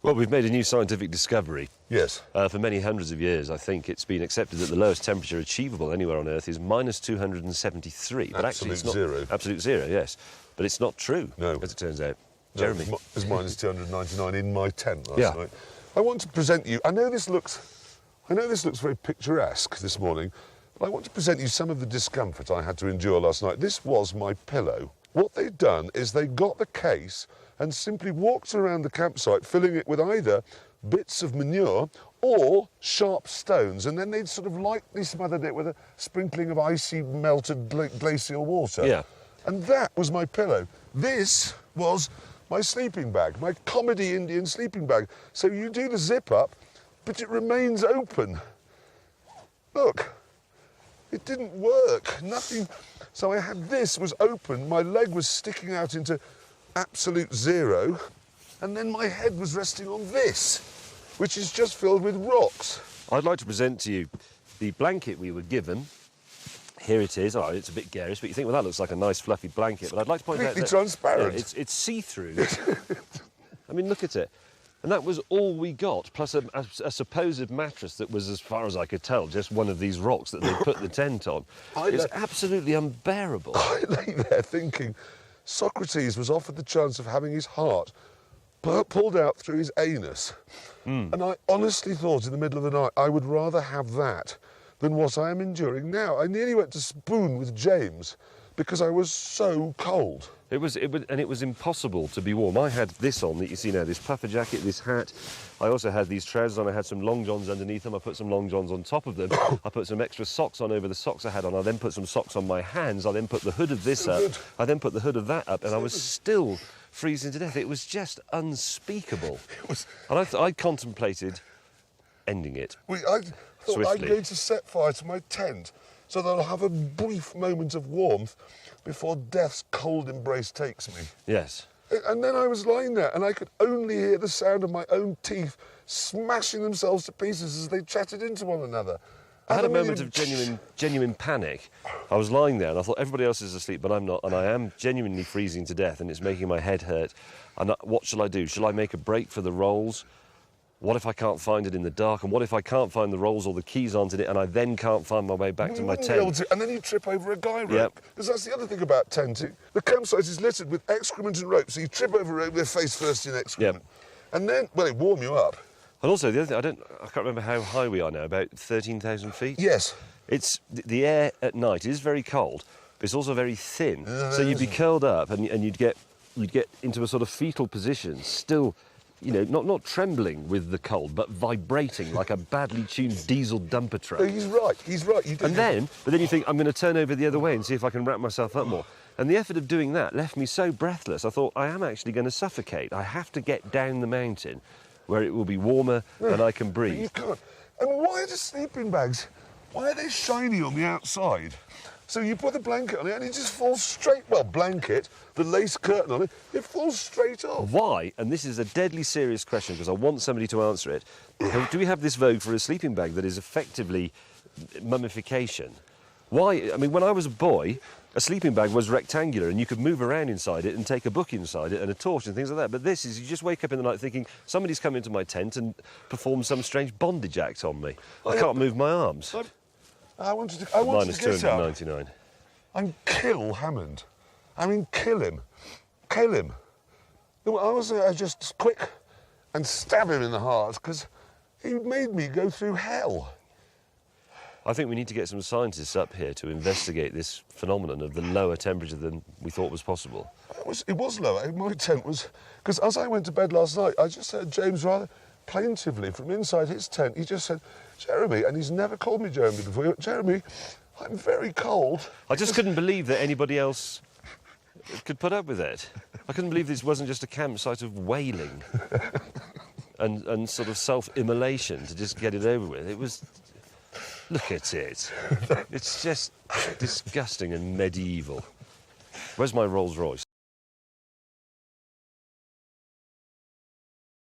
Well, we've made a new scientific discovery. Yes. For many hundreds of years, I think it's been accepted that the lowest temperature achievable anywhere on Earth is minus 273. But actually, it's not zero. Absolute zero, yes. But it's not true, No. as it turns out. No, Jeremy. it was minus 299 in my tent last Yeah. night. I want to present you. I know this looks very picturesque this morning, but I want to present you some of the discomfort I had to endure last night. This was my pillow. What they'd done is they got the case and simply walked around the campsite, filling it with either bits of manure or sharp stones, and then they'd sort of lightly smothered it with a sprinkling of icy melted glacial water. Yeah. And that was my pillow. This was my sleeping bag, my comedy Indian sleeping bag. So you do the zip up, but it remains open. Look, it didn't work, nothing. So I had this was open, my leg was sticking out into absolute zero, and then my head was resting on this, which is just filled with rocks. I'd like to present to you the blanket we were given. Here it is. Oh, it's a bit garish, but you think, well, that looks like a nice fluffy blanket. But I'd like to point out Completely that transparent. Yeah, it's see-through. I mean, look at it. And that was all we got, plus a supposed mattress that was, as far as I could tell, just one of these rocks that they put the tent on. It's absolutely unbearable. I lay there thinking Socrates was offered the chance of having his heart pulled out through his anus. And I honestly thought in the middle of the night I would rather have that than what I am enduring now. I nearly went to spoon with James because I was so cold. It was impossible to be warm. I had this on that you see now, this puffer jacket, this hat. I also had these trousers on. I had some long johns underneath them. I put some long johns on top of them. I put some extra socks on over the socks I had on. I then put some socks on my hands. I then put the hood of this up. I then put the hood of that up, and I was still freezing to death. It was just unspeakable. And I contemplated ending it. I thought swiftly. I'm going to set fire to my tent so that I'll have a brief moment of warmth before death's cold embrace takes me. Yes. And then I was lying there and I could only hear the sound of my own teeth smashing themselves to pieces as they chatted into one another. I had a moment of genuine panic. I was lying there and I thought everybody else is asleep, but I'm not, and I am genuinely freezing to death and it's making my head hurt. And what shall I do? Shall I make a break for the rolls? What if I can't find it in the dark? And what if I can't find the rolls or the keys onto it and I then can't find my way back to my tent? And then you trip over a guy rope. Yep. Because that's the other thing about tenting. The campsite is littered with excrement and rope, so you trip over a rope with face first in excrement. Yep. And then, well, it warm you up. And also, the other thing, I can't remember how high we are now, about 13,000 feet? Yes. It's the air at night is very cold, but it's also very thin. So you'd be curled up and you'd get into a sort of fetal position, still, you know, not trembling with the cold, but vibrating like a badly tuned diesel dumper truck. No, he's right. You But then you think, I'm going to turn over the other way and see if I can wrap myself up more. And the effort of doing that left me so breathless, I thought, I am actually going to suffocate. I have to get down the mountain where it will be warmer and I can breathe. You can't. And why are the sleeping bags, why are they shiny on the outside? So you put the blanket on it and it just falls straight, well, blanket, the lace curtain on it, it falls straight off. Why, and this is a deadly serious question because I want somebody to answer it, do we have this vogue for a sleeping bag that is effectively mummification? Why, I mean, when I was a boy, a sleeping bag was rectangular and you could move around inside it and take a book inside it and a torch and things like that. But this is, you just wake up in the night thinking, somebody's come into my tent and performed some strange bondage act on me. I can't move my arms. I wanted to Minus get up 299. and kill Hammond. I mean, kill him. Kill him. I was just quick and stab him in the heart because he made me go through hell. I think we need to get some scientists up here to investigate this phenomenon of the lower temperature than we thought was possible. It was lower. My tent was... Because as I went to bed last night, I just heard James rather plaintively from inside his tent. He just said, Jeremy, and he's never called me Jeremy before, Jeremy, I'm very cold. I just couldn't believe that anybody else could put up with it. I couldn't believe this wasn't just a campsite of wailing and sort of self-immolation to just get it over with. It was... Look at it. It's just disgusting and medieval. Where's my Rolls Royce?